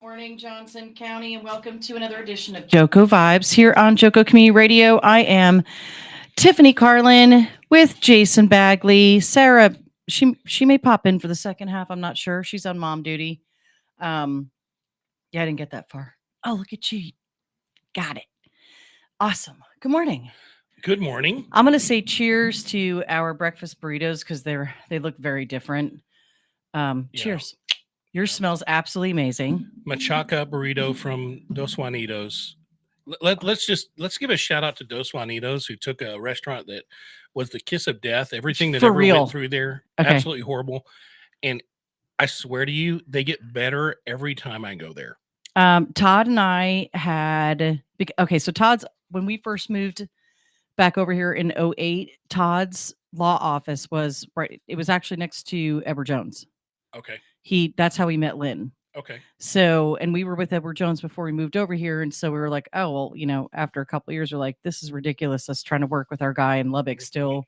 Morning, Johnson County, and welcome to another edition of JoCo Vibes here on JoCo Community Radio. I am Tiffany Carlen with Jason Bagley. Sarah, she may pop in for the second half. I'm not sure. She's on mom duty. Yeah, I didn't get that far. Oh, look at you. Got it. Awesome. Good morning. Good morning. I'm gonna say cheers to our breakfast burritos because they look very different. Cheers. Yours smells absolutely amazing. Machaca burrito from Dos Juanitos. Let's give a shout out to Dos Juanitos, who took a restaurant that was the kiss of death. Everything that For ever real. went through there, Okay. absolutely horrible. And I swear to you, they get better every time I go there. Todd and I had so Todd's when we first moved back over here in 08, Todd's law office was right. It was actually next to Edward Jones. Okay. That's how we met Lynn. Okay. So, and we were with Edward Jones before we moved over here. And so we were like, oh, well, after a couple of years, we're like, this is ridiculous. Us trying to work with our guy in Lubbock still.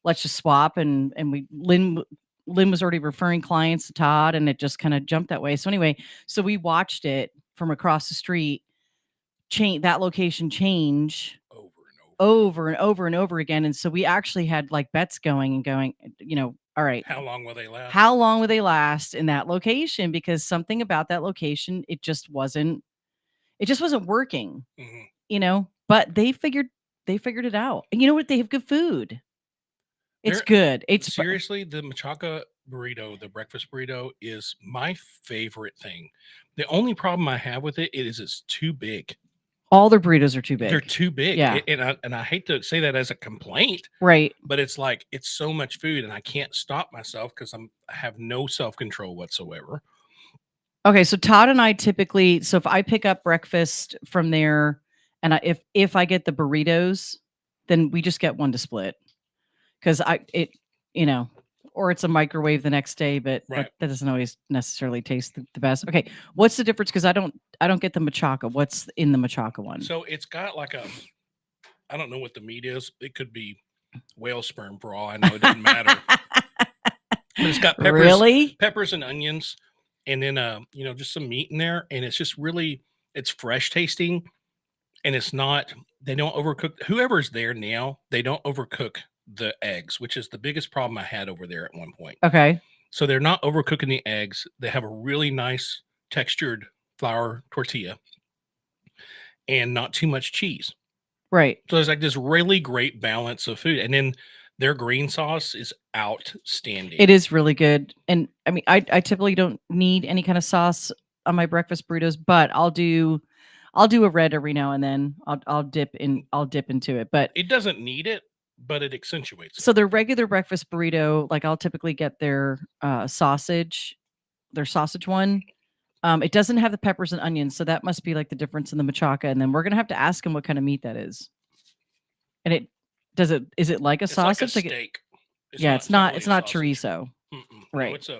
Let's just swap. And Lynn was already referring clients to Todd, and it just kind of jumped that way. So anyway, so we watched it from across the street, that location change over and over and over again. And so we actually had like bets going, all right. How long will they last? How long will they last in that location? Because something about that location, it just wasn't working. But they figured it out. And you know what? They have good food. It's good. It's seriously, the machaca burrito, the breakfast burrito, is my favorite thing. The only problem I have with it is it's too big. All their burritos are too big. They're too big. Yeah. And I hate to say that as a complaint. Right. But it's like, it's so much food and I can't stop myself because I have no self-control whatsoever. Okay. So Todd and I typically, if I pick up breakfast from there and if I get the burritos, then we just get one to split. Because or it's a microwave the next day, but right. that doesn't always necessarily taste the best. Okay, what's the difference? Because I don't get the machaca. What's in the machaca one? So it's got like I don't know what the meat is. It could be whale sperm for all I know. It doesn't matter. But it's got peppers and onions, and then just some meat in there, and it's just really fresh tasting, and it's not. They don't overcook. Whoever's there now, they don't overcook the eggs, which is the biggest problem I had over there at one point. Okay. So they're not overcooking the eggs. They have a really nice textured flour tortilla and not too much cheese. Right. So there's like this really great balance of food. And then their green sauce is outstanding. It is really good. And I mean, I typically don't need any kind of sauce on my breakfast burritos, but I'll do a red every now and then. I'll dip into it, but it doesn't need it. But it accentuates it. So their regular breakfast burrito, like I'll typically get their sausage one. It doesn't have the peppers and onions, so that must be like the difference in the machaca. And then we're gonna have to ask him what kind of meat that is. And is it like a sausage? Like a steak. It's not chorizo. Right. No, it's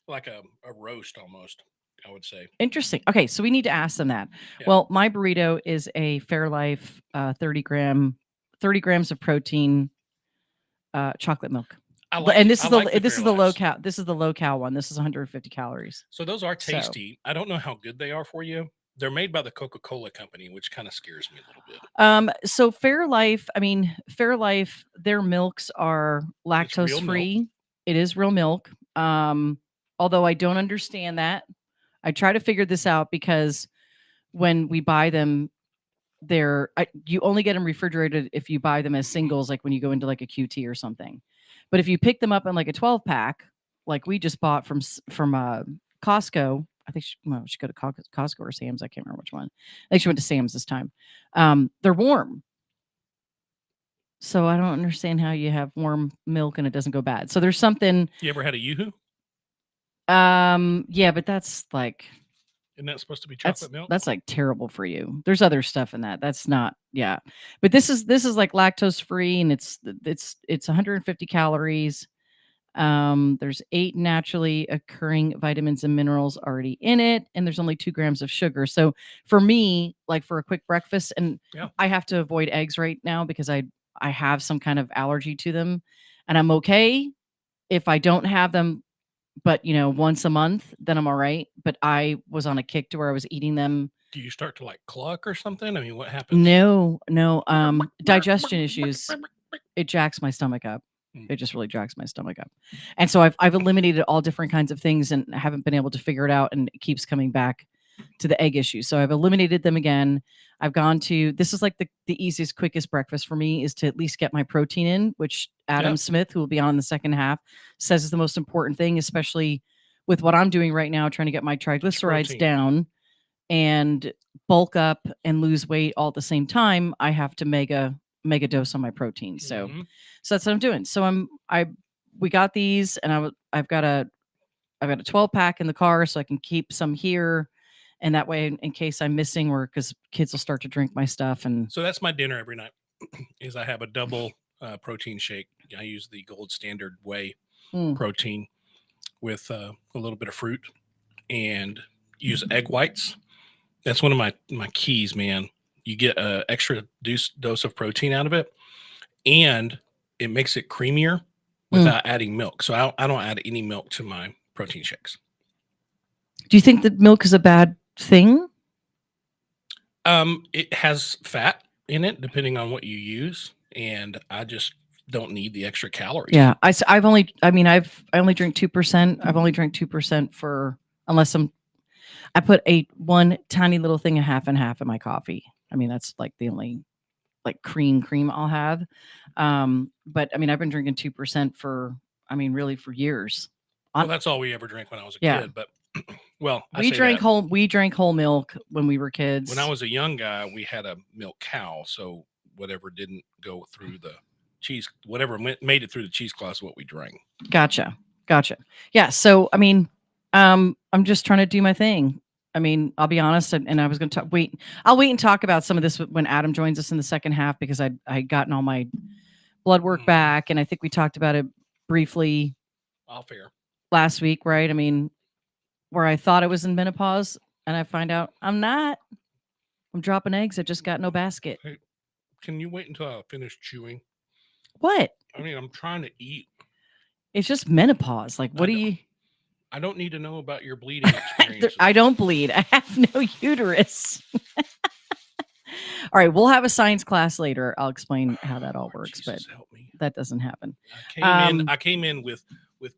like a roast almost, I would say. Interesting. Okay, so we need to ask them that. Yeah. Well, my burrito is a Fairlife 30 grams of protein. Chocolate milk. This is the low cal. This is the low cal one. This is 150 calories. So those are tasty. I don't know how good they are for you. They're made by the Coca-Cola company, which kind of scares me a little bit. So Fairlife, their milks are lactose free. It is real milk. Although I don't understand that. I try to figure this out because when we buy them, you only get them refrigerated if you buy them as singles, like when you go into like a QT or something. But if you pick them up in like a 12 pack, like we just bought from Costco, I think she go to Costco or Sam's. I can't remember which one. I think she went to Sam's this time. They're warm. So I don't understand how you have warm milk and it doesn't go bad. So there's something. You ever had a Yoo-hoo? Yeah, but that's like. Isn't that supposed to be chocolate milk? That's like terrible for you. There's other stuff in that. That's not, yeah. But this is like lactose free, and it's 150 calories. There's 8 naturally occurring vitamins and minerals already in it, and there's only 2 grams of sugar. So for me, like for a quick breakfast, and I have to avoid eggs right now because I have some kind of allergy to them, and I'm okay if I don't have them but once a month, then I'm all right. But I was on a kick to where I was eating them. Do you start to like cluck or something? I mean, what happens? No, digestion issues. It jacks my stomach up. It just really jacks my stomach up. And so I've eliminated all different kinds of things and haven't been able to figure it out, and it keeps coming back to the egg issue. So I've eliminated them again. I've gone to, this is like the easiest, quickest breakfast for me, is to at least get my protein in, which Adam Smith, who will be on in the second half, says is the most important thing, especially with what I'm doing right now, trying to get my triglycerides down and bulk up and lose weight all at the same time. I have to mega dose on my protein. So that's what I'm doing. So we got these, and I've got a 12 pack in the car, so I can keep some here. And that way, in case I'm missing, or because kids will start to drink my stuff. And so that's my dinner every night is I have a double protein shake. I use the gold standard whey protein with a little bit of fruit, and use egg whites. That's one of my keys, man. You get an extra dose of protein out of it, and it makes it creamier without adding milk. So I don't add any milk to my protein shakes. Do you think that milk is a bad thing? It has fat in it, depending on what you use, and I just don't need the extra calories. Yeah, I only drink 2%. I've only drank 2% for, unless I put one tiny little thing of half and half in my coffee. I mean, that's like the only like cream I'll have. But I mean, I've been drinking 2% for, really for years. Well, that's all we ever drank when I was a kid. But well, we drank whole milk when we were kids. When I was a young guy, we had a milk cow, so whatever didn't go through the cheese, whatever made it through the cheese cloth is what we drank. Gotcha. Yeah. So I mean, I'm just trying to do my thing. I mean, I'll be honest, and I was going to wait. I'll wait and talk about some of this when Adam joins us in the second half, because I had gotten all my blood work back, and I think we talked about it briefly last week, right? I mean, where I thought I was in menopause, and I find out I'm not. I'm dropping eggs. I just got no basket. Hey, can you wait until I finish chewing? What? I mean, I'm trying to eat. It's just menopause. Like, what do you... I don't need to know about your bleeding experience. I don't bleed. I have no uterus. All right, we'll have a science class later. I'll explain how that all works, Jesus, but help me. That doesn't happen. I came in with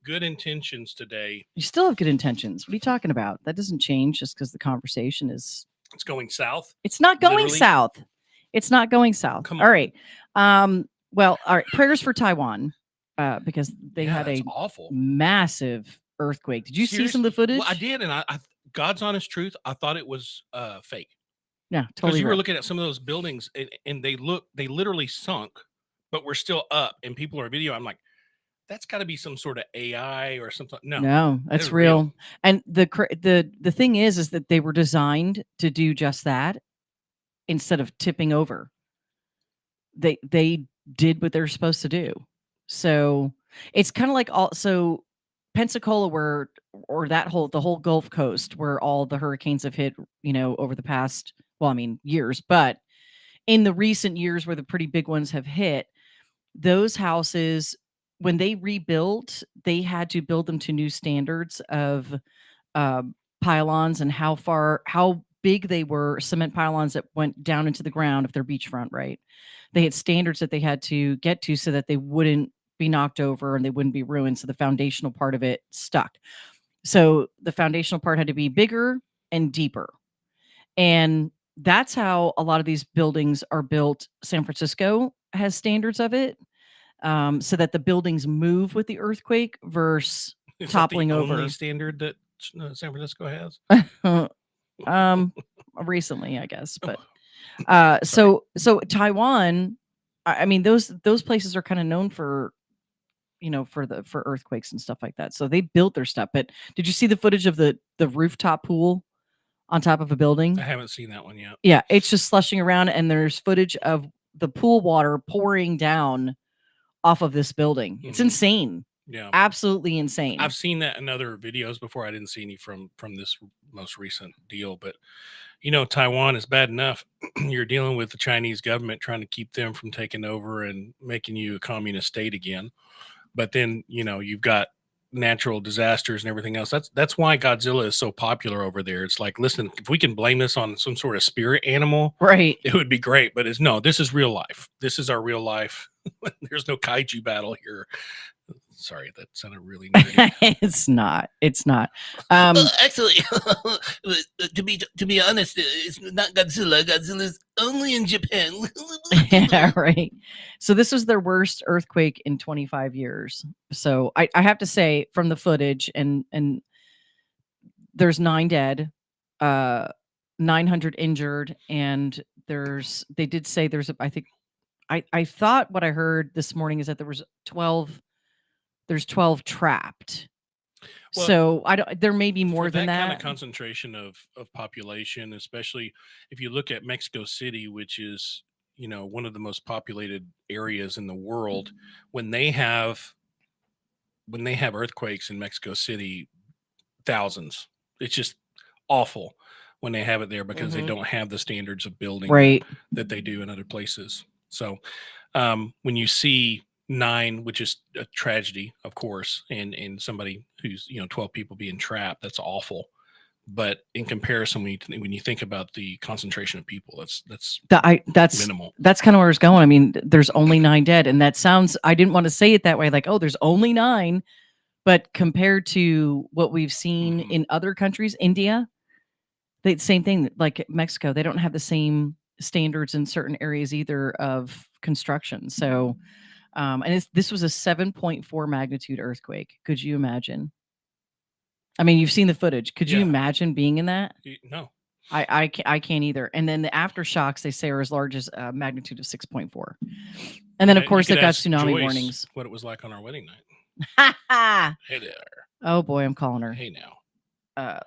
good intentions today. You still have good intentions. What are you talking about? That doesn't change just because the conversation is... It's going south. It's not going south. It's not going south. Come on. All right. Well, all right. Prayers for Taiwan, because they had a massive earthquake. Did you see some of the footage? Well, I did, and I God's honest truth, I thought it was fake. Yeah, totally. Because you were looking at some of those buildings, and they literally sunk, but we're still up, and people are video. I'm like, that's got to be some sort of AI or something. No, that's real. And the thing is that they were designed to do just that. Instead of tipping over, they did what they're supposed to do. So it's kind of like also Pensacola, or the whole Gulf Coast, where all the hurricanes have hit, over the past, years, but in the recent years where the pretty big ones have hit, those houses, when they rebuilt, they had to build them to new standards of pylons and how big they were, cement pylons that went down into the ground if they're beachfront, right? They had standards that they had to get to so that they wouldn't be knocked over and they wouldn't be ruined. So the foundational part of it stuck. So the foundational part had to be bigger and deeper. And that's how a lot of these buildings are built. San Francisco has standards of it, so that the buildings move with the earthquake versus toppling over. Only standard that San Francisco has? Recently, I guess, but so Taiwan, I mean, those places are kind of known for, for earthquakes and stuff like that. So they built their stuff. But did you see the footage of the rooftop pool on top of a building? I haven't seen that one yet. Yeah, it's just slushing around, and there's footage of the pool water pouring down off of this building. It's insane. Yeah, absolutely insane. I've seen that in other videos before. I didn't see any from this most recent deal, but Taiwan is bad enough. You're dealing with the Chinese government trying to keep them from taking over and making you a communist state again. But then you've got natural disasters and everything else. That's why Godzilla is so popular over there. It's like, listen, if we can blame this on some sort of spirit animal, right, it would be great. But no, this is real life. This is our real life. There's no kaiju battle here. Sorry, that sounded really nerdy. It's not. Actually, to be honest, it's not Godzilla. Godzilla's only in Japan. Yeah, right. So this was their worst earthquake in 25 years. So I have to say, from the footage, and there's 9 dead, 900 injured, and they did say I thought what I heard this morning is that there's 12 trapped. Well, so there may be more than that. Kind of concentration of population, especially if you look at Mexico City, which is, one of the most populated areas in the world. When they have earthquakes in Mexico City, thousands. It's just awful when they have it there because they don't have the standards of building that they do in other places. So when you see 9, which is a tragedy, of course, and somebody who's 12 people being trapped, that's awful. But in comparison, when you think about the concentration of people, that's minimal. That's kind of where it's going. I mean, there's only 9 dead, and that sounds, I didn't want to say it that way, like, oh, there's only 9, but compared to what we've seen in other countries, India, the same thing. Like Mexico, they don't have the same standards in certain areas either of construction. So, and this was a 7.4 magnitude earthquake. Could you imagine? I mean, you've seen the footage. Could you imagine being in that? No. I can't either. And then the aftershocks, they say, are as large as a magnitude of 6.4. And then, of course, they got tsunami warnings. What it was like on our wedding night. Hey there. Oh, boy, I'm calling her. Hey, now.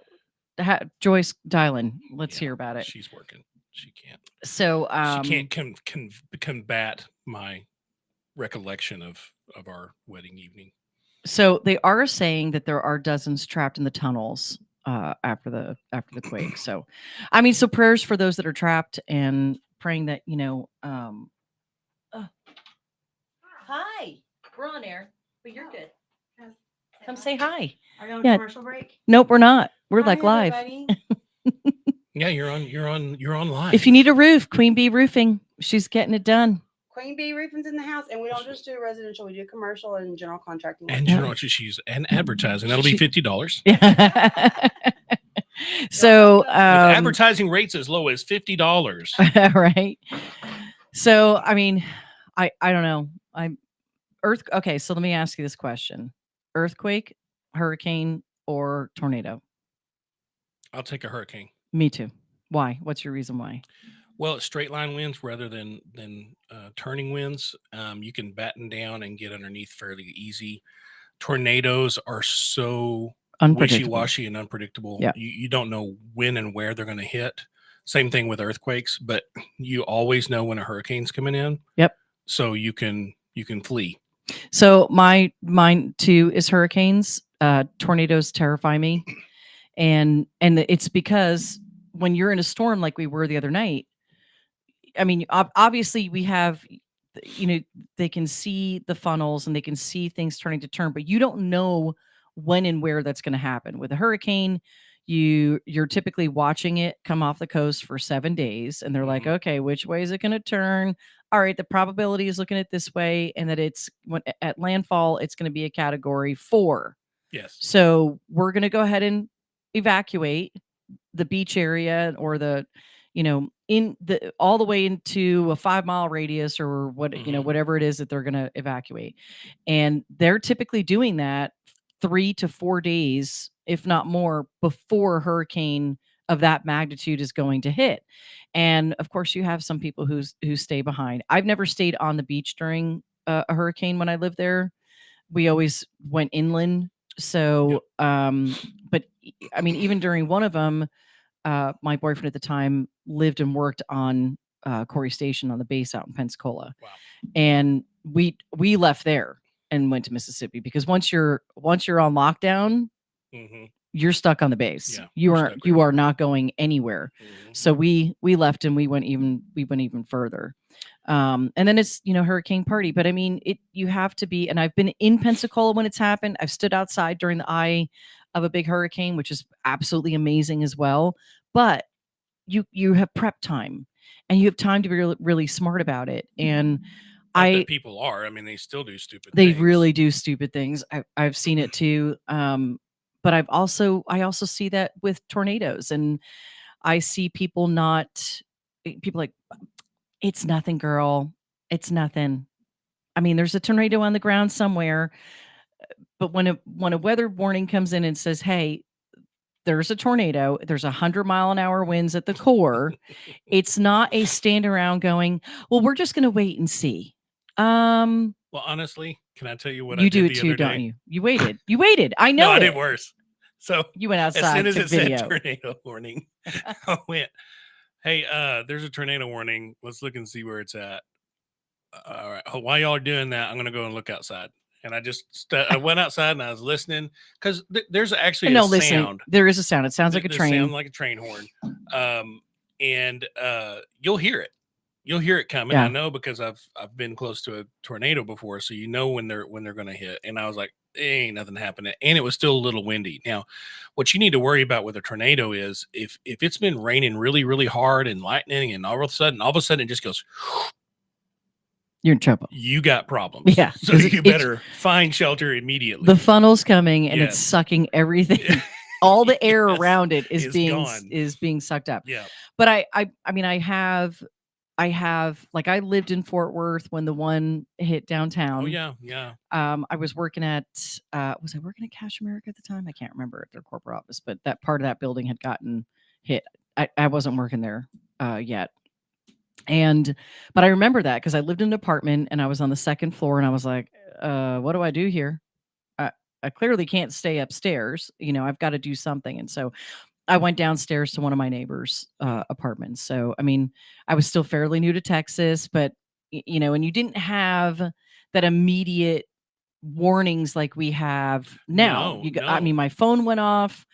Joyce, dial in. Let's hear about it. She's working. She can't. So she can't combat my recollection of our wedding evening. So they are saying that there are dozens trapped in the tunnels after the quake. So, I mean, so prayers for those that are trapped, and praying that hi, we're on air, but you're good. Come say hi. Are you on commercial break? Nope, we're not. We're live. Yeah, you're on live. If you need a roof, Queen Bee Roofing, she's getting it done. Queen Bee Roofing's in the house, and we don't just do residential; we do commercial and general contracting. And general, she's and advertising. That'll be $50. So with advertising rates as low as $50. Right. So I mean, I don't know. Okay, so let me ask you this question: earthquake, hurricane, or tornado? I'll take a hurricane. Me too. Why? What's your reason why? Well, straight line winds rather than turning winds. You can batten down and get underneath fairly easy. Tornadoes are so wishy-washy and unpredictable. Yeah. You don't know when and where they're going to hit. Same thing with earthquakes, but you always know when a hurricane's coming in. Yep. So you can flee. So mine too is hurricanes. Tornadoes terrify me, and it's because when you're in a storm like we were the other night, I mean, obviously we have, they can see the funnels and they can see things turning to turn, but you don't know when and where that's going to happen. With a hurricane, you're typically watching it come off the coast for 7 days, and they're like, okay, which way is it going to turn? All right, the probability is looking at this way, and that at landfall, it's going to be a category 4. Yes. So we're going to go ahead and evacuate the beach area, or all the way into a 5-mile radius, or whatever it is that they're going to evacuate. And they're typically doing that 3 to 4 days, if not more, before a hurricane of that magnitude is going to hit. And of course, you have some people who stay behind. I've never stayed on the beach during a hurricane when I lived there. We always went inland. So, but I mean, even during one of them, my boyfriend at the time lived and worked on Corey Station on the base out in Pensacola. Wow. And we left there and went to Mississippi, because once you're on lockdown, you're stuck on the base. Yeah, you we're are not going anywhere. So we left and we went even further. And then it's, hurricane party. But I mean, you have to be, and I've been in Pensacola when it's happened. I've stood outside during the eye of a big hurricane, which is absolutely amazing as well. But you have prep time and you have time to be really, really smart about it. And that people are. I mean, they still do stupid they things. really do stupid things. I've seen it too. But I also see that with tornadoes, and I see people like, it's nothing, girl. It's nothing. I mean, there's a tornado on the ground somewhere, but when a weather warning comes in and says, "Hey, there's a tornado. There's 100-mile-an-hour winds at the core," it's not a stand around going, "Well, we're just going to wait and see." Well, honestly, can I tell you what you I do did it the too, other don't day? you? You waited. I know. No, I did worse. So you went outside. As soon as it video. said tornado warning, I went, "Hey, there's a tornado warning. Let's look and see where it's at." All right. While y'all are doing that, I'm gonna go and look outside. And I just I went outside and I was listening because there's actually a sound. There is a sound. It sounds like a train. Sound like a train horn. And you'll hear it. You'll hear it coming. Yeah. I know because I've been close to a tornado before, so you know when they're going to hit. And I was like, ain't nothing happening, and it was still a little windy. Now, what you need to worry about with a tornado is if it's been raining really, really hard and lightning, and all of a sudden it just goes. You're in trouble. You got problems. Yeah. So you better find shelter immediately. The funnel's coming and it's sucking everything. All the air around it is being sucked up. Yeah. But I mean, I have like, I lived in Fort Worth when the one hit downtown. Oh yeah. Yeah. I was working at was I working at Cash America at the time? I can't remember at their corporate office, but that part of that building had gotten hit. I wasn't working there yet. But I remember that because I lived in an apartment and I was on the second floor and I was like, what do I do here? I clearly can't stay upstairs. I've got to do something. And so I went downstairs to one of my neighbors' apartments. So, I mean, I was still fairly new to Texas, but, and you didn't have that immediate warnings like we have now. I mean, my phone went off.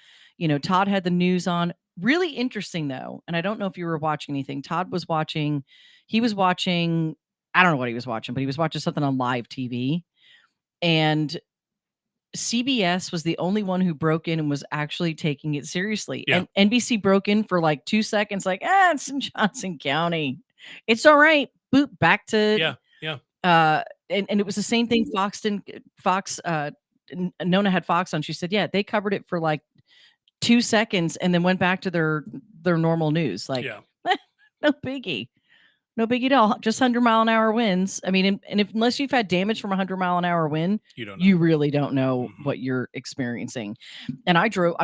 Todd had the news on. Really interesting though, and I don't know if you were watching anything. Todd was watching. He was watching. I don't know what he was watching, but he was watching something on live TV, and CBS was the only one who broke in and was actually taking it seriously. Yeah. And NBC broke in for like 2 seconds, like, it's in Johnson County. It's all right. Boop, back to and it was the same thing. Nona had Fox on. She said, yeah, they covered it for like 2 seconds and then went back to their normal news. Like, no biggie. No biggie at all. Just 100-mile-an-hour winds. I mean, unless you've had damage from a 100-mile-an-hour wind, you really don't know what you're experiencing. And I drove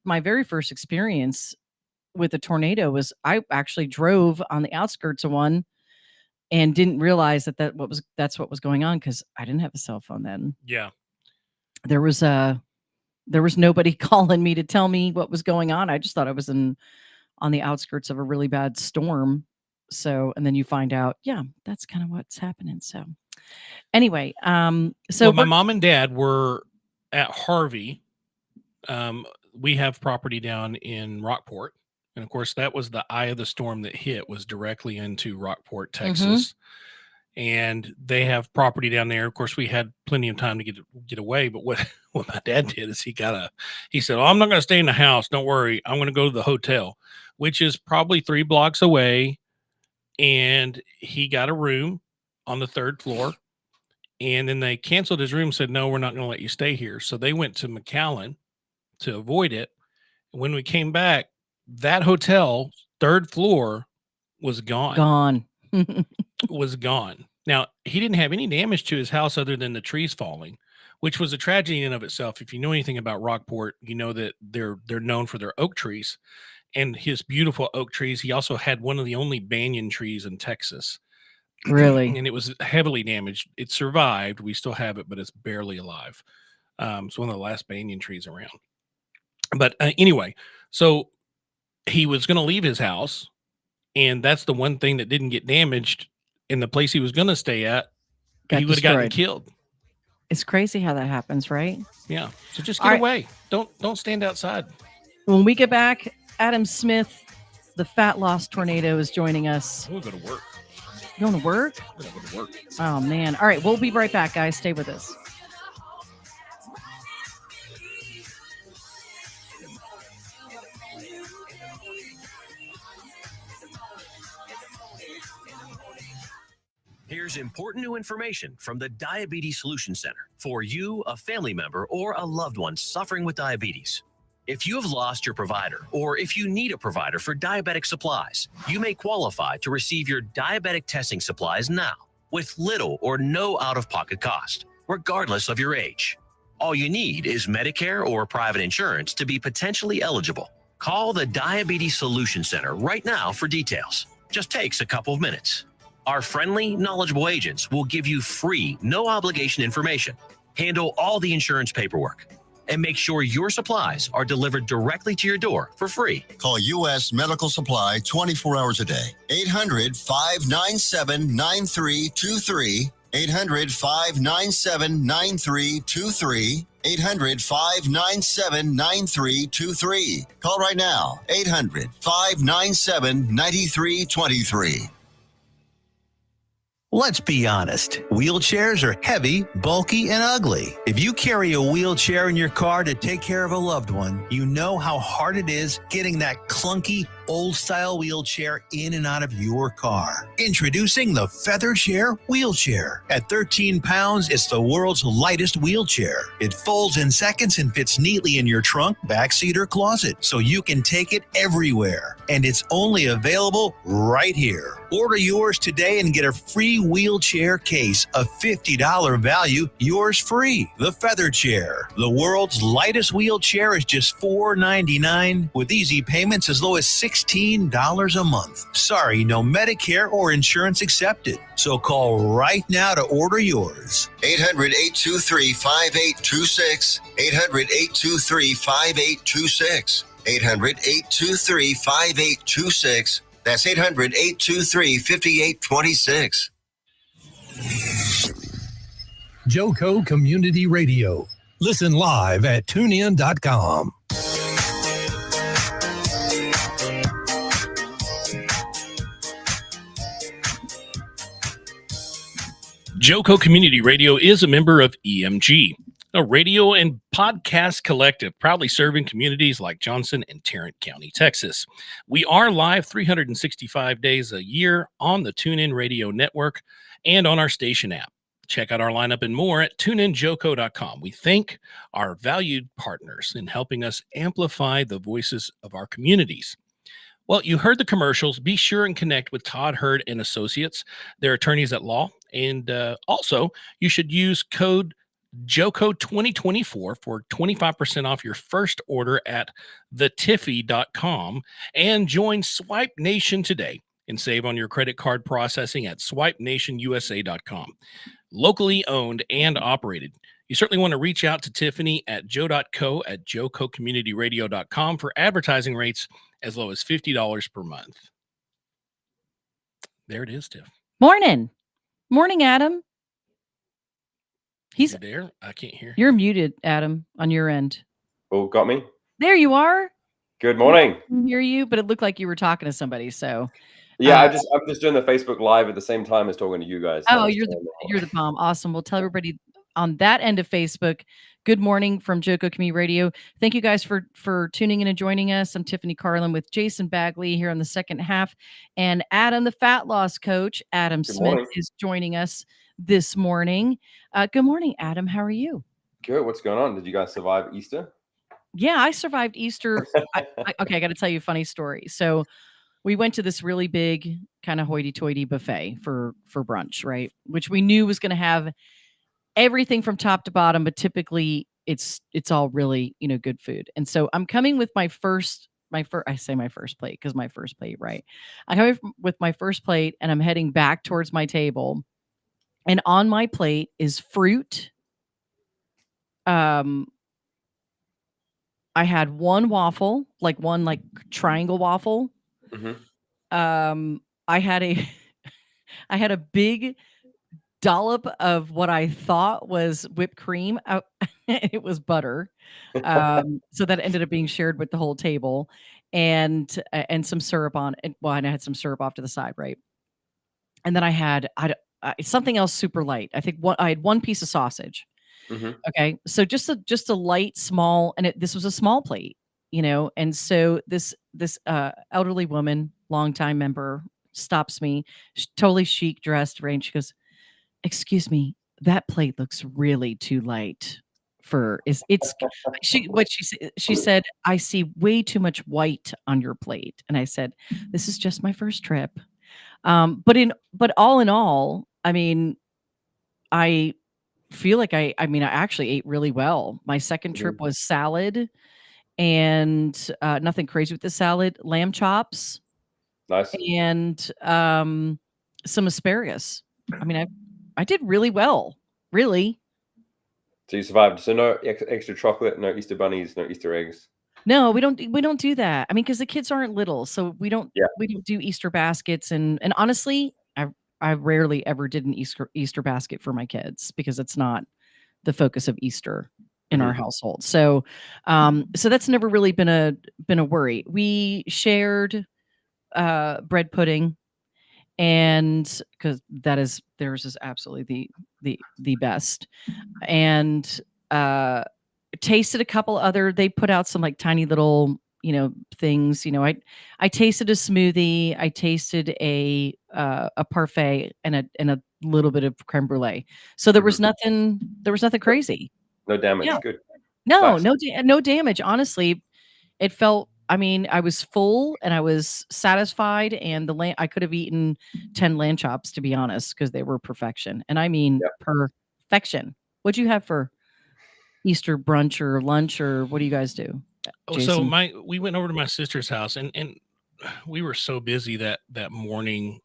my very first experience with a tornado was I actually drove on the outskirts of one and didn't realize that's what was going on because I didn't have a cell phone then. Yeah. There was nobody calling me to tell me what was going on. I just thought I was on the outskirts of a really bad storm. So, and then you find out, that's kind of what's happening. So anyway, so my mom and dad were at Harvey. We have property down in Rockport. And of course that was the eye of the storm that hit was directly into Rockport, Texas. And they have property down there. Of course, we had plenty of time to get away. But what my dad did is he said, I'm not going to stay in the house. Don't worry. I'm going to go to the hotel, which is probably 3 blocks away. And he got a room on the 3rd floor. And then they canceled his room, said, no, we're not going to let you stay here. So they went to McAllen to avoid it. And when we came back, that hotel, 3rd floor, was gone. Was gone. Now, he didn't have any damage to his house other than the trees falling, which was a tragedy in and of itself. If you know anything about Rockport, you know that they're known for their oak trees. And his beautiful oak trees, he also had one of the only banyan trees in Texas. Really? And it was heavily damaged. It survived. We still have it, but it's barely alive. It's one of the last banyan trees around. But anyway, so he was going to leave his house, and that's the one thing that didn't get damaged. In the place he was going to stay at, he would have gotten killed. It's crazy how that happens, right? Yeah. So just get away. Don't stand outside. When we get back, Adam Smith, the fat loss tornado, is joining us. We'll go to work. You going to work? We're gonna go to work. Oh man. All right, we'll be right back, guys. Stay with us. Here's important new information from the Diabetes Solution Center for you, a family member, or a loved one suffering with diabetes. If you have lost your provider, or if you need a provider for diabetic supplies, you may qualify to receive your diabetic testing supplies now with little or no out-of-pocket cost, regardless of your age. All you need is Medicare or private insurance to be potentially eligible. Call the Diabetes Solution Center right now for details. Just takes a couple of minutes. Our friendly, knowledgeable agents will give you free, no-obligation information, handle all the insurance paperwork, and make sure your supplies are delivered directly to your door for free. Call U.S. Medical Supply 24 hours a day. 800-597-9323. 800-597-9323. 800-597-9323. Call right now. 800-597-9323. Let's be honest. Wheelchairs are heavy, bulky, and ugly. If you carry a wheelchair in your car to take care of a loved one, you know how hard it is getting that clunky, old-style wheelchair in and out of your car. Introducing the Feather Chair Wheelchair. At 13 pounds, it's the world's lightest wheelchair. It folds in seconds and fits neatly in your trunk, backseat, or closet, so you can take it everywhere. And it's only available right here. Order yours today and get a free wheelchair case, a $50 value, yours free. The Feather Chair. The world's lightest wheelchair is just $4.99 with easy payments as low as $16 a month. Sorry, no Medicare or insurance accepted. So call right now to order yours. 800-823-5826. 800-823-5826. 800-823-5826. That's 800-823-5826. JoCo Community Radio. Listen live at tunein.com. JoCo Community Radio is a member of EMG, a radio and podcast collective proudly serving communities like Johnson and Tarrant County, Texas. We are live 365 days a year on the TuneIn Radio Network and on our station app. Check out our lineup and more at tuneinjoco.com. We thank our valued partners in helping us amplify the voices of our communities. Well, you heard the commercials. Be sure and connect with Todd Hurd and Associates. They're attorneys at law. And also, you should use code JoCo 2024 for 25% off your first order at thetiffy.com and join Swipe Nation today and save on your credit card processing at swipenationusa.com. Locally owned and operated. You certainly want to reach out to Tiffany at jo.co at jococommunityradio.com for advertising rates as low as $50 per month. There it is, Tiff. Morning, Adam. He's there. I can't hear. You're muted, Adam, on your end. Oh, got me? There you are. Good morning. I can hear you, but it looked like you were talking to somebody. So yeah, I'm just doing the Facebook Live at the same time as talking to you guys. Oh, you're the bomb. Awesome. We'll tell everybody on that end of Facebook. Good morning from JoCo Community Radio. Thank you guys for tuning in and joining us. I'm Tiffany Carlen with Jason Bagley here on the second half, and Adam, the fat loss coach, Adam Smith, is joining us this morning. Good morning, Adam. How are you? Good. What's going on? Did you guys survive Easter? Yeah, I survived Easter. Okay, I got to tell you a funny story. So we went to this really big kind of hoity-toity buffet for brunch, right? Which we knew was going to have everything from top to bottom, but typically it's all really, good food. And so I'm coming with I say my first plate because my first plate, right? I'm coming with my first plate and I'm heading back towards my table. And on my plate is fruit. I had one waffle, one triangle waffle. Mm-hmm. I had a big dollop of what I thought was whipped cream. It was butter. So that ended up being shared with the whole table, and some syrup on it. Well, and I had some syrup off to the side, right? And then I had something else super light. I think I had one piece of sausage. Mhm. Okay, so just a light, small, and this was a small plate, And so this elderly woman, longtime member, stops me, totally chic dressed, right? And she goes, "Excuse me, that plate looks really too light for it's." She said, "I see way too much white on your plate," and I said, "This is just my first trip." But all in all, I mean, I feel like I actually ate really well. My second trip was salad and nothing crazy with the salad, lamb chops Nice. and some asparagus. I mean, I did really well, really. So you survived. So no extra chocolate, no Easter bunnies, no Easter eggs. No, we don't do that. I mean, because the kids aren't little, so we don't do Easter baskets. And honestly, I rarely ever did an Easter basket for my kids because it's not the focus of Easter in our household. So so that's never really been a worry. We shared bread pudding, and because theirs is absolutely the best. And tasted a couple other, they put out some like tiny little things. I tasted a smoothie, I tasted a parfait, and a little bit of creme brulee. So there was nothing crazy. No damage. Yeah. Good. No, Nice. no damage. Honestly, it felt, I mean, I was full and I was satisfied, and I could have eaten 10 lamb chops, to be honest, because they were perfection. And I mean perfection. What'd you have for Easter brunch or lunch, or what do you guys do? Oh, so Jason? we went over to my sister's house, and we were so busy that morning.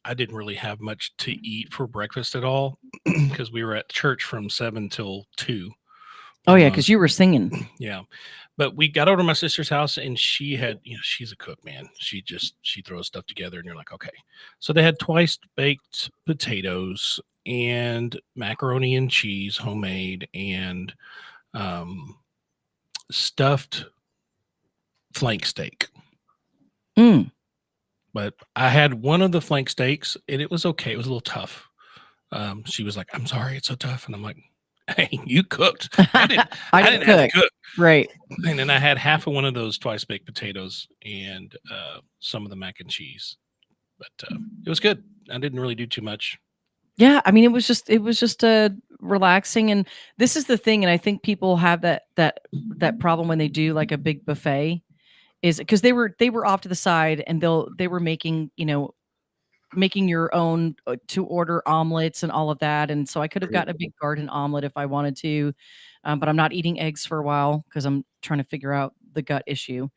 I didn't really have much to eat for breakfast at all because we were at church from 7 till 2. Oh yeah, because you were singing. Yeah. But we got over to my sister's house, and she had, she's a cook, man. She throws stuff together, and you're like, okay. So they had twice baked potatoes and macaroni and cheese, homemade, and stuffed flank steak. But I had one of the flank steaks, and it was okay. It was a little tough. She was like, "I'm sorry, it's so tough," and I'm like, "Hey, you cooked. I didn't have to cook." Right. And then I had half of one of those twice baked potatoes and some of the mac and cheese, but it was good. I didn't really do too much. Yeah, I mean, it was just relaxing, and this is the thing, and I think people have that problem when they do like a big buffet, is because they were off to the side, and they were making making your own to order omelets and all of that, and so I could have gotten a big garden omelet if I wanted to, but I'm not eating eggs for a while because I'm trying to figure out the gut issue.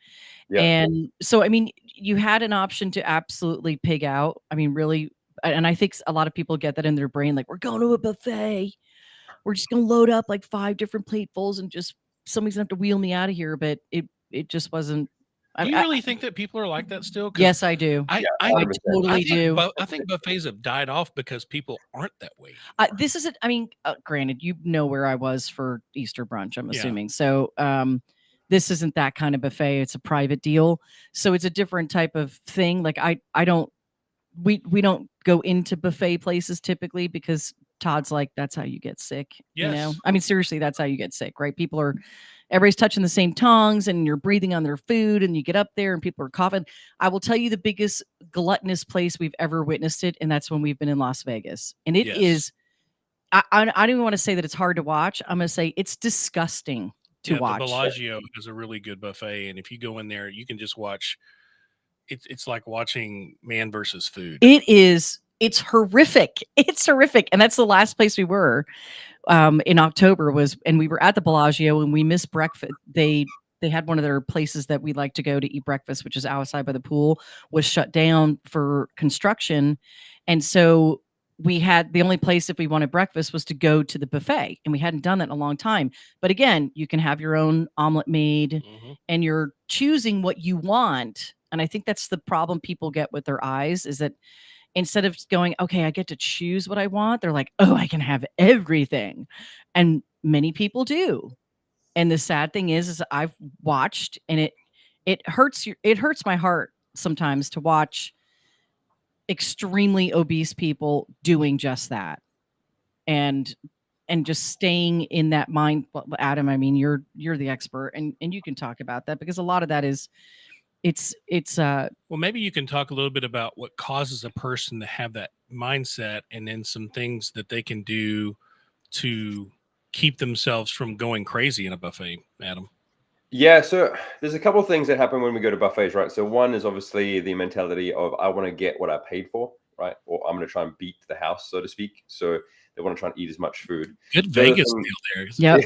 Yeah. And so, I mean, you had an option to absolutely pig out. I mean, really, and I think a lot of people get that in their brain, like, we're going to a buffet. We're just going to load up like 5 different platefuls and just somebody's going to have to wheel me out of here. But it just wasn't. Do you really think that people are like that still? Yes, I do. I totally do. I think buffets have died off because people aren't that way. This isn't, I mean, granted, you know where I was for Easter brunch, I'm Yeah. assuming. So this isn't that kind of buffet. It's a private deal. So it's a different type of thing. Like I don't, we don't go into buffet places typically because Todd's like, that's how you get sick. Yes. I mean, seriously, that's how you get sick, right? Everybody's touching the same tongues and you're breathing on their food, and you get up there and people are coughing. I will tell you the biggest gluttonous place we've ever witnessed it, and that's when we've been in Las Vegas. And it is, I don't even want to say that it's hard to watch. I'm going to say it's disgusting to watch. The Bellagio is a really good buffet, and if you go in there, you can just watch. It's like watching Man versus Food. It's horrific. It's horrific. And that's the last place we were in October and we were at the Bellagio, and we missed breakfast. They had one of their places that we like to go to eat breakfast, which is outside by the pool, was shut down for construction. And so we had the only place if we wanted breakfast was to go to the buffet, and we hadn't done that in a long time. But again, you can have your own omelet made, and you're choosing what you want. And I think that's the problem people get with their eyes, is that instead of going, okay, I get to choose what I want, they're like, oh, I can have everything. And many people do. And the sad thing is I've watched, and it hurts my heart sometimes to watch extremely obese people doing just that. And just staying in that mind. Well, Adam, I mean, you're the expert, and you can talk about that, because a lot of that is it's well, maybe you can talk a little bit about what causes a person to have that mindset, and then some things that they can do to keep themselves from going crazy in a buffet, Adam. Yeah, so there's a couple of things that happen when we go to buffets, right? So one is obviously the mentality of I want to get what I paid for, right? Or I'm going to try and beat the house, so to speak. So they want to try and eat as much food. Good Vegas deal there.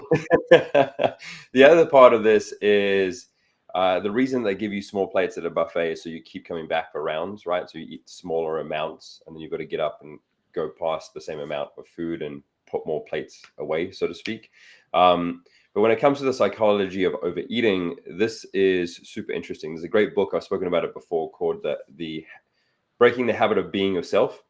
Yep. The other part of this is the reason they give you small plates at a buffet is so you keep coming back for rounds, right? So you eat smaller amounts, and then you've got to get up and go past the same amount of food and put more plates away, so to speak. But when it comes to the psychology of overeating, this is super interesting. There's a great book, I've spoken about it before, called the Breaking the Habit of Being Yourself,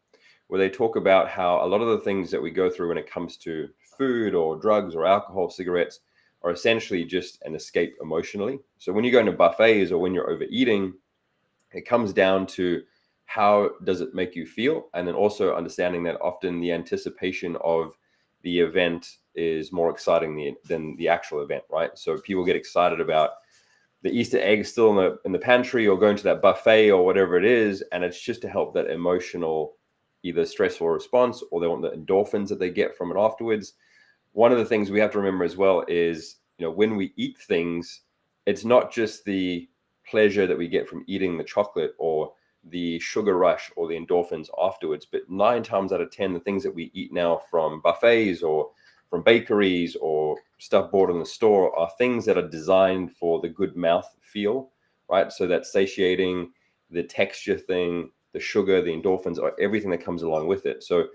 where they talk about how a lot of the things that we go through when it comes to food or drugs or alcohol, cigarettes, are essentially just an escape emotionally. So when you go into buffets or when you're overeating, it comes down to how does it make you feel? And then also understanding that often the anticipation of the event is more exciting than the actual event, right? So people get excited about the Easter egg still in the pantry, or going to that buffet or whatever it is, and it's just to help that emotional, either stressful response, or they want the endorphins that they get from it afterwards. One of the things we have to remember as well is, when we eat things, it's not just the pleasure that we get from eating the chocolate or the sugar rush or the endorphins afterwards, but 9 times out of 10, the things that we eat now from buffets or from bakeries or stuff bought in the store are things that are designed for the good mouth feel, right? So that's satiating, the texture thing, the sugar, the endorphins, or everything that comes along with it. So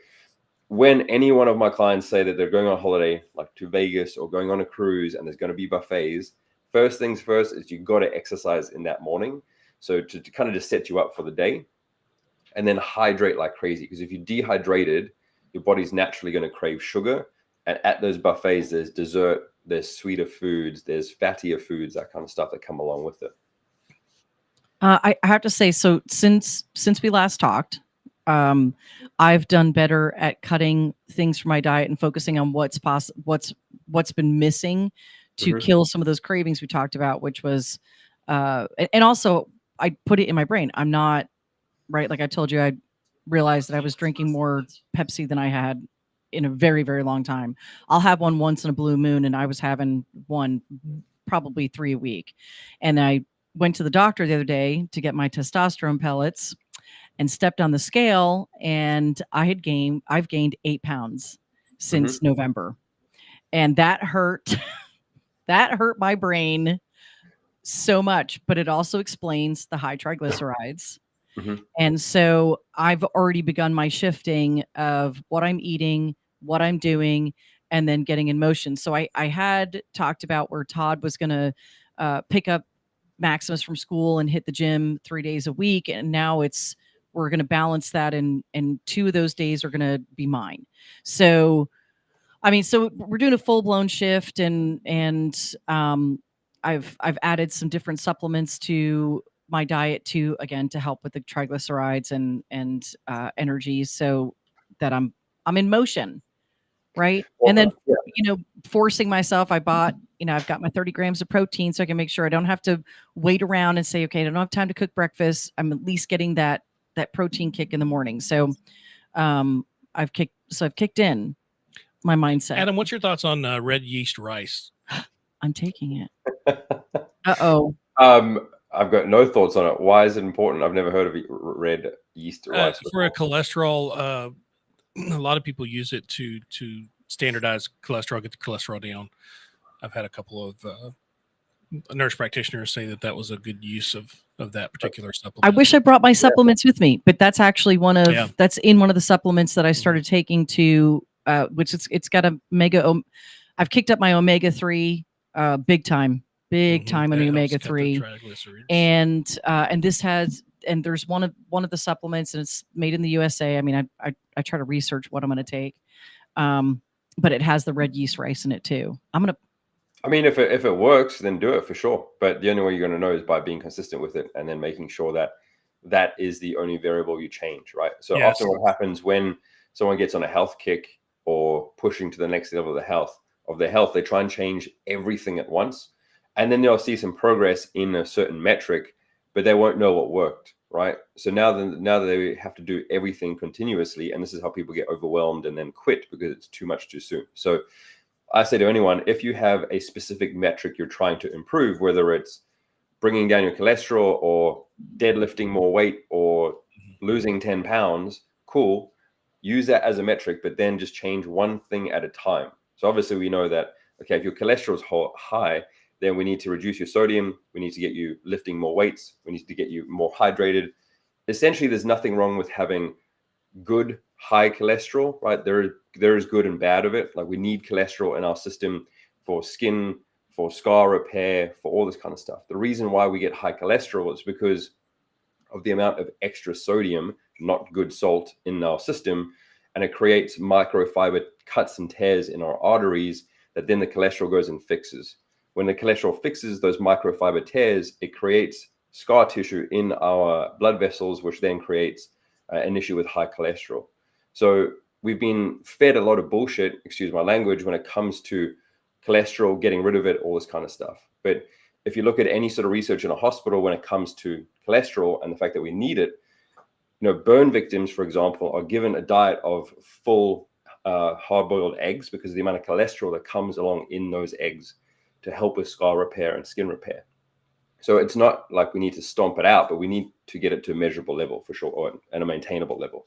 when any one of my clients say that they're going on holiday, like to Vegas or going on a cruise, and there's going to be buffets, first things first is you've got to exercise in that morning. So to kind of just set you up for the day, and then hydrate like crazy. Because if you're dehydrated, your body's naturally going to crave sugar. And at those buffets, there's dessert, there's sweeter foods, there's fattier foods, that kind of stuff that come along with it. I have to say, so since we last talked, I've done better at cutting things from my diet and focusing on what's been missing to kill some of those cravings we talked about, which was, and also I put it in my brain. I'm not, right? Like I told you, I realized that I was drinking more Pepsi than I had in a very, very long time. I'll have one once in a blue moon, and I was having one probably 3 a week. And I went to the doctor the other day to get my testosterone pellets and stepped on the scale, and I've gained 8 pounds since November. And that hurt. That hurt my brain so much, but it also explains the high triglycerides. And so I've already begun my shifting of what I'm eating, what I'm doing, and then getting in motion. So I had talked about where Todd was going to pick up Maximus from school and hit the gym 3 days a week. And now we're going to balance that. And 2 of those days are going to be mine. So, I mean, so we're doing a full blown shift, and I've added some different supplements to my diet to help with the triglycerides and energy, so that I'm in motion, right? And then forcing myself, I bought, I've got my 30 grams of protein, so I can make sure I don't have to wait around and say, okay, I don't have time to cook breakfast. I'm at least getting that protein kick in the morning. So I've kicked in my mindset. Adam, what's your thoughts on red yeast rice? I'm taking it. Uh-oh. I've got no thoughts on it. Why is it important? I've never heard of red yeast rice before. For a cholesterol, a lot of people use it to standardize cholesterol, get the cholesterol down. I've had a couple of nurse practitioners say that was a good use of that particular supplement. I wish I brought my supplements with me, but that's actually that's in one of the supplements that I started taking to, which it's got I've kicked up my omega-3 big time. big time on That the helps cut the omega-3. triglycerides. And this has, and there's one of the supplements, and it's made in the USA. I mean, I try to research what I'm going to take. But it has the red yeast rice in it too. I mean, if it works, then do it for sure. But the only way you're going to know is by being consistent with it and then making sure that is the only variable you change, right? So often what happens when someone gets on a health kick or pushing to the next level of their health, they try and change everything at once. And then they'll see some progress in a certain metric, but they won't know what worked, right? So now that they have to do everything continuously, and this is how people get overwhelmed and then quit because it's too much too soon. So I say to anyone, if you have a specific metric you're trying to improve, whether it's bringing down your cholesterol or deadlifting more weight or losing 10 pounds, cool, use that as a metric, but then just change one thing at a time. So obviously we know that, okay, if your cholesterol is high, then we need to reduce your sodium. We need to get you lifting more weights. We need to get you more hydrated. Essentially, there's nothing wrong with having good high cholesterol, right? There is good and bad of it. Like we need cholesterol in our system for skin, for scar repair, for all this kind of stuff. The reason why we get high cholesterol is because of the amount of extra sodium, not good salt, in our system, and it creates microfiber cuts and tears in our arteries that then the cholesterol goes and fixes. When the cholesterol fixes those microfiber tears, it creates scar tissue in our blood vessels, which then creates an issue with high cholesterol. So we've been fed a lot of bullshit, excuse my language, when it comes to cholesterol, getting rid of it, all this kind of stuff. But if you look at any sort of research in a hospital when it comes to cholesterol and the fact that we need it, burn victims, for example, are given a diet of full hard-boiled eggs because of the amount of cholesterol that comes along in those eggs to help with scar repair and skin repair. So it's not like we need to stomp it out, but we need to get it to a measurable level for sure, or at a maintainable level.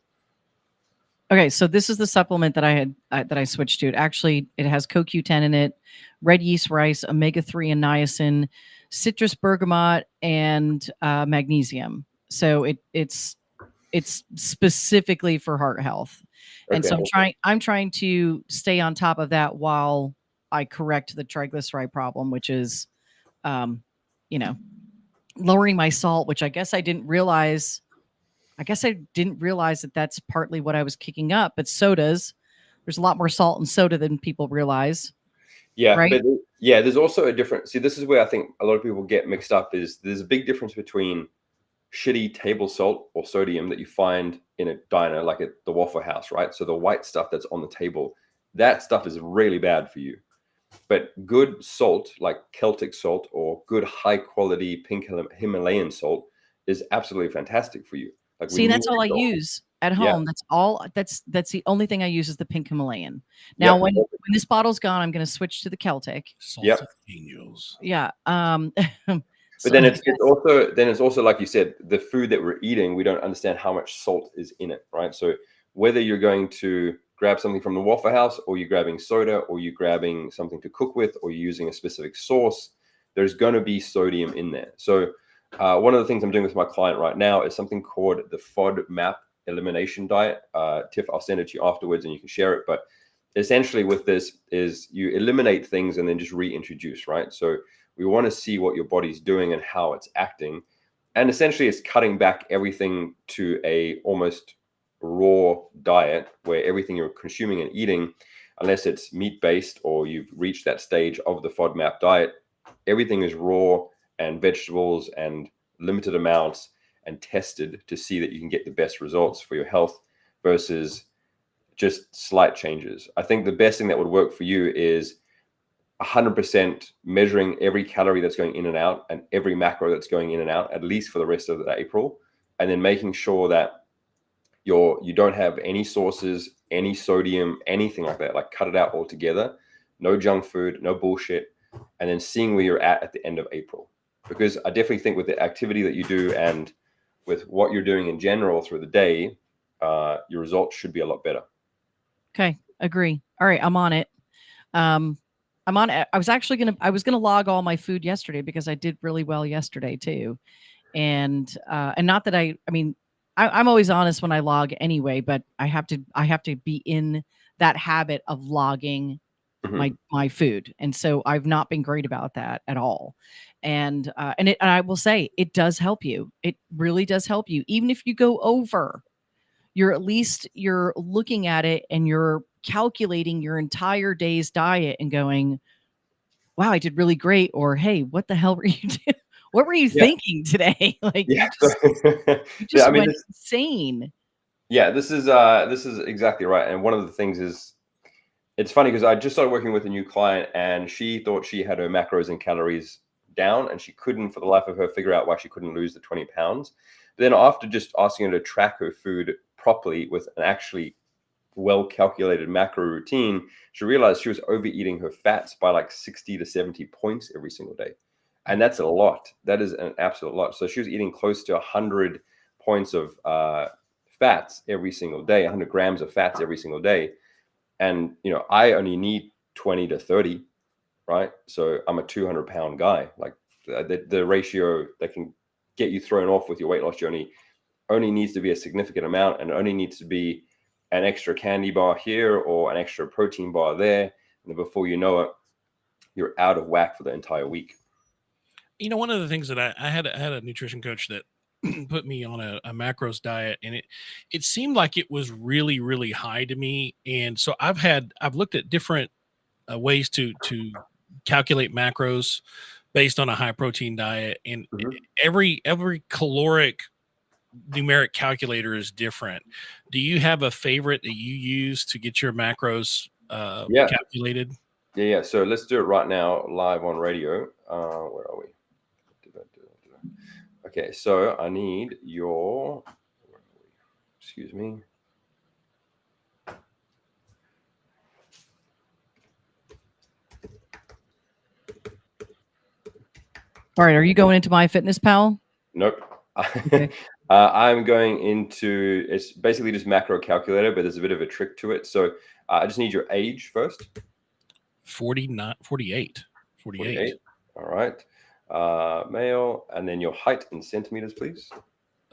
Okay, so this is the supplement that I switched to. It has CoQ10 in it, red yeast rice, omega-3 and niacin, citrus bergamot, and magnesium. So it's specifically for heart health. And so I'm trying to stay on top of that while I correct the triglyceride problem, which is, lowering my salt, which I guess I didn't realize that that's partly what I was kicking up. But sodas, there's a lot more salt in soda than people realize. Yeah, right? But there's also a difference. See, this is where I think a lot of people get mixed up. Is there's a big difference between shitty table salt or sodium that you find in a diner, like at the Waffle House, right? So the white stuff that's on the table, that stuff is really bad for you. But good salt, like Celtic salt or good high quality pink Himalayan salt, is absolutely fantastic for you. Like, see, that's all I use at home. That's the only thing I use is the pink Himalayan. Now, when this bottle's gone, I'm going to switch to the Celtic. Salt of angels. Yeah. But then it's also like you said, the food that we're eating, we don't understand how much salt is in it, right? So whether you're going to grab something from the Waffle House, or you're grabbing soda, or you're grabbing something to cook with, or you're using a specific sauce, there's going to be sodium in there. So one of the things I'm doing with my client right now is something called the FODMAP elimination diet. Tiff, I'll send it to you afterwards and you can share it. But essentially with this is you eliminate things and then just reintroduce, right? So we want to see what your body's doing and how it's acting. And essentially it's cutting back everything to a almost raw diet where everything you're consuming and eating, unless it's meat-based or you've reached that stage of the FODMAP diet, everything is raw and vegetables and limited amounts and tested to see that you can get the best results for your health versus just slight changes. I think the best thing that would work for you is 100% measuring every calorie that's going in and out and every macro that's going in and out, at least for the rest of April, and then making sure that you don't have any sauces, any sodium, anything like that. Like, cut it out altogether. No junk food, no bullshit, and then seeing where you're at the end of April. Because I definitely think with the activity that you do and with what you're doing in general through the day, your results should be a lot better. Okay, agree. All right, I'm on it. I'm on it. I was gonna log all my food yesterday because I did really well yesterday too, and not that I'm always honest when I log anyway, but I have to be in that habit of logging my food. And so I've not been great about that at all. And I will say it does help you. It really does help you. Even if you go over, you're looking at it and you're calculating your entire day's diet and going, wow, I did really great. Or, hey, what the hell were you doing? What were you thinking today? Like you just went insane. Yeah, this is exactly right. And one of the things is, it's funny because I just started working with a new client and she thought she had her macros and calories down and she couldn't for the life of her figure out why she couldn't lose the 20 pounds. But then after just asking her to track her food properly with an actually well-calculated macro routine, she realized she was overeating her fats by like 60 to 70 points every single day. And that's a lot. That is an absolute lot. So she was eating close to 100 points of fats every single day, 100 grams of fats every single day. And, I only need 20 to 30, right? So I'm a 200-pound guy. Like the ratio that can get you thrown off with your weight loss journey only needs to be a significant amount, and only needs to be an extra candy bar here or an extra protein bar there. And then before you know it, you're out of whack for the entire week. One of the things that I had a nutrition coach that put me on a macros diet, and it seemed like it was really, really high to me. And so I've looked at different ways to calculate macros based on a high protein diet, and every caloric numeric calculator is different. Do you have a favorite that you use to get your macros calculated? Yeah. So let's do it right now, live on radio. Where are we? Okay, so I need your, excuse me. All right, are you going into MyFitnessPal? Nope. Okay. I'm going into, it's basically just macro calculator, but there's a bit of a trick to it. So I just need your age first. 48. All right. Male, and then your height in centimeters, please.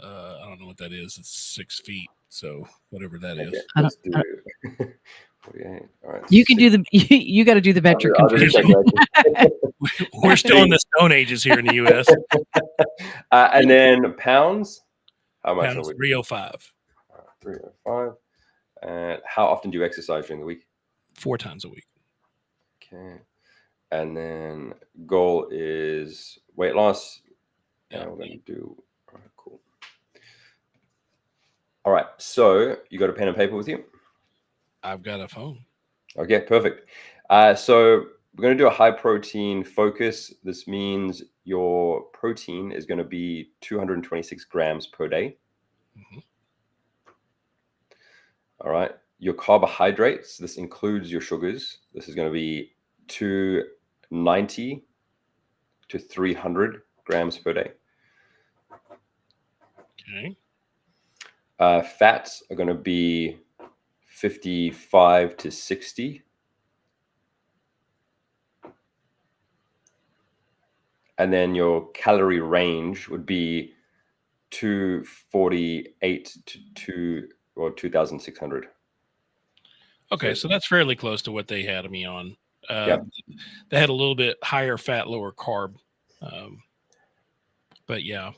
I don't know what that is. It's 6 feet. So whatever that is. Let's do 48. All right. You can do you got to do the metric conversion. We're still in the Stone Ages here in the U.S. And then pounds. How much pounds, are we? 305. 305. And how often do you exercise during the week? 4 times a week. Okay. And then goal is weight loss. Yeah, we're going to do. All right, cool. All right. So you got a pen and paper with you? I've got a phone. Okay, perfect. So we're going to do a high protein focus. This means your protein is going to be 226 grams per day. Mm-hmm. All right. Your carbohydrates, this includes your sugars. This is going to be 290 to 300 grams per day. Okay. Fats are going to be 55 to 60. And then your calorie range would be 248 to 2,600. Okay, so that's fairly close to what they had me on. They had a little bit higher fat, lower carb. But yeah.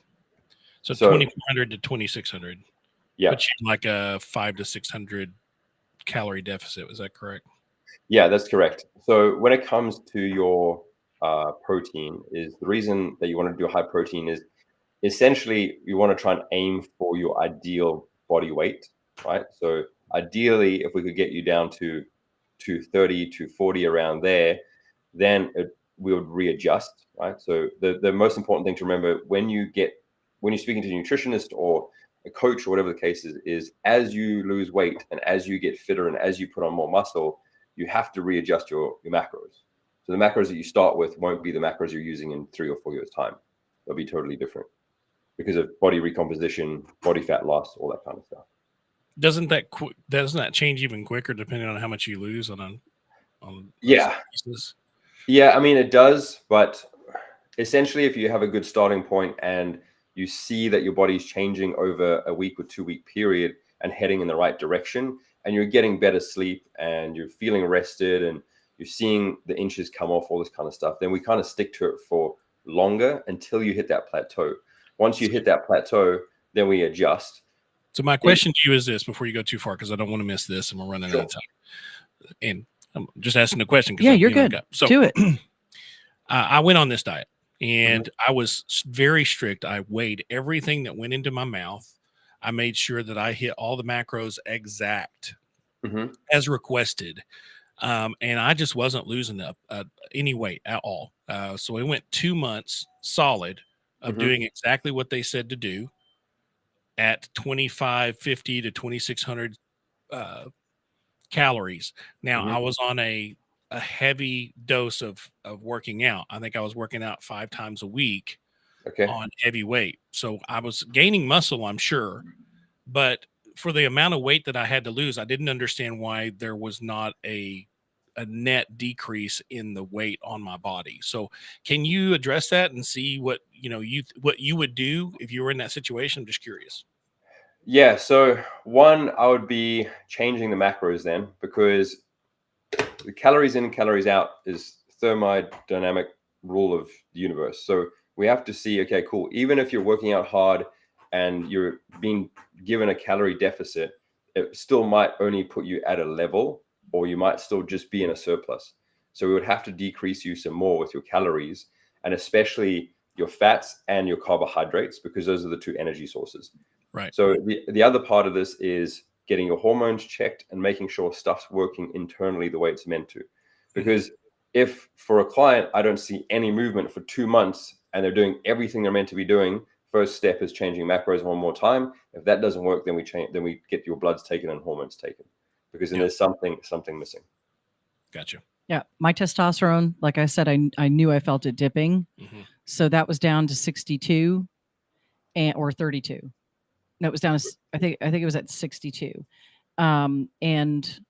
So 2,400 to 2,600. Yeah. Which is like a 500 to 600 calorie deficit. Was that correct? Yeah, that's correct. So when it comes to your protein, is the reason that you want to do high protein is essentially you want to try and aim for your ideal body weight, right? So ideally, if we could get you down to 230, 240 around there, then we would readjust, right? So the most important thing to remember when you're speaking to a nutritionist or a coach or whatever the case is as you lose weight and as you get fitter and as you put on more muscle, you have to readjust your macros. So the macros that you start with won't be the macros you're using in 3 or 4 years' time. They'll be totally different because of body recomposition, body fat loss, all that kind of stuff. Doesn't that change even quicker depending on how much you lose on pieces? Yeah, I mean it does, but essentially if you have a good starting point and you see that your body's changing over a week or 2 week period and heading in the right direction, and you're getting better sleep and you're feeling rested and you're seeing the inches come off, all this kind of stuff, then we kind of stick to it for longer until you hit that plateau. Once you hit that plateau, then we adjust. So my question to you is this, before you go too far, because I don't want to miss this and we're running out of time. And I'm just asking the question. Yeah, you're good. So do it. I went on this diet and I was very strict. I weighed everything that went into my mouth. I made sure that I hit all the macros exact as requested. And I just wasn't losing any weight at all. So it went 2 months solid of doing exactly what they said to do at 2550 to 2600 calories. Now I was on a heavy dose of working out. I think I was working out 5 times a week on heavy weight. So I was gaining muscle, I'm sure, but for the amount of weight that I had to lose, I didn't understand why there was not a net decrease in the weight on my body. So can you address that and see what you would do if you were in that situation? I'm just curious. Yeah. So one, I would be changing the macros then, because the calories in, calories out is thermodynamic rule of the universe. So we have to see, okay, cool. Even if you're working out hard and you're being given a calorie deficit, it still might only put you at a level, or you might still just be in a surplus. So we would have to decrease you some more with your calories, and especially your fats and your carbohydrates, because those are the 2 energy sources. Right. So the other part of this is getting your hormones checked and making sure stuff's working internally the way it's meant to. Because if for a client, I don't see any movement for 2 months and they're doing everything they're meant to be doing, first step is changing macros one more time. If that doesn't work, then we get your bloods taken and hormones taken, because then there's something missing. Gotcha. Yeah. My testosterone, like I said, I knew I felt it dipping. So that was down to 62 or 32. No, it was down to, I think it was at 62. And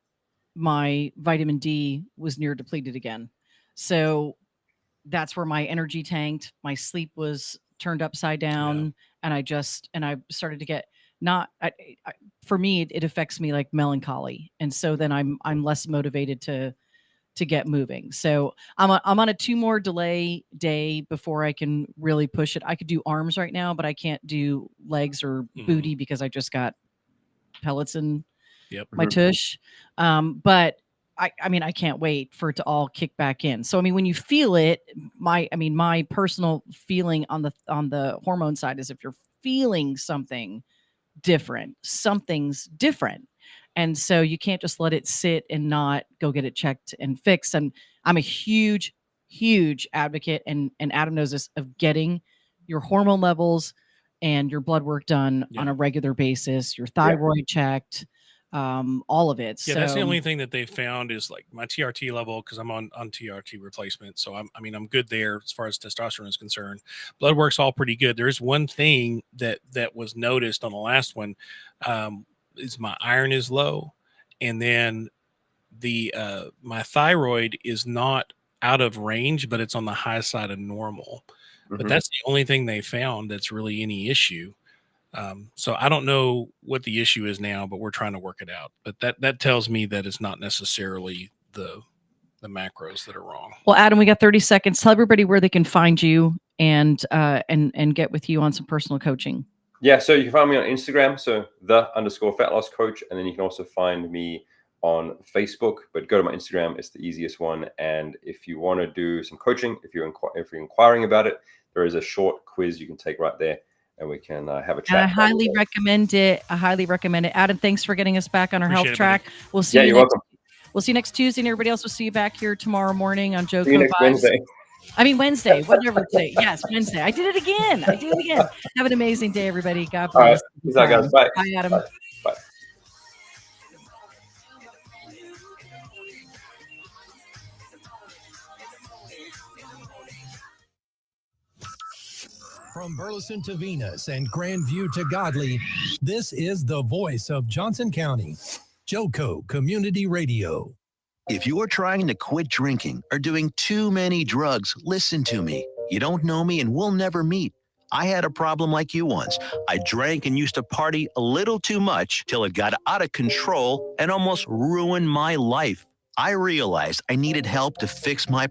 my vitamin D was near depleted again. So that's where my energy tanked. My sleep was turned upside down. And I started to get for me, it affects me like melancholy. And so then I'm less motivated to get moving. So I'm on a 2 more delay day before I can really push it. I could do arms right now, but I can't do legs or booty because I just got pellets in my tush. But I mean, I can't wait for it to all kick back in. So, I mean, when you feel it, my personal feeling on the hormone side is if you're feeling something different, something's different. And so you can't just let it sit and not go get it checked and fixed. And I'm a huge, huge advocate, and Adam knows this, of getting your hormone levels and your blood work done on a regular basis, your thyroid checked, all of it. Yeah, so that's the only thing that they found is like my TRT level, because I'm on TRT replacement. So I'm good there as far as testosterone is concerned. Blood work's all pretty good. There's one thing that was noticed on the last one. Is my iron is low, and then my thyroid is not out of range, but it's on the high side of normal. But that's the only thing they found that's really any issue. So I don't know what the issue is now, but we're trying to work it out. But that tells me that it's not necessarily the macros that are wrong. Well, Adam, we got 30 seconds. Tell everybody where they can find you and get with you on some personal coaching. Yeah, so you can find me on Instagram, so _Fatloss Coach, and then you can also find me on Facebook. But go to my Instagram; it's the easiest one. And if you want to do some coaching, if you're inquiring about it, there is a short quiz you can take right there, and we can have a chat. And I highly recommend it. Adam, thanks for getting us back on our health track. Buddy. We'll see you. You're welcome. We'll see you next Tuesday, and everybody else will see you back here tomorrow morning on JoCo. See you next Wednesday. Wednesday, whatever today. Yes, Wednesday. I did it again. Have an amazing day, everybody. God bless. All right. Peace out, guys. Bye. Bye, Adam. Bye. From Burleson to Venus and Grandview to Godley, this is the voice of Johnson County, JoCo Community Radio. If you're trying to quit drinking or doing too many drugs, listen to me. You don't know me and we'll never meet. I had a problem like you once. I drank and used to party a little too much till it got out of control and almost ruined my life. I realized I needed help to fix my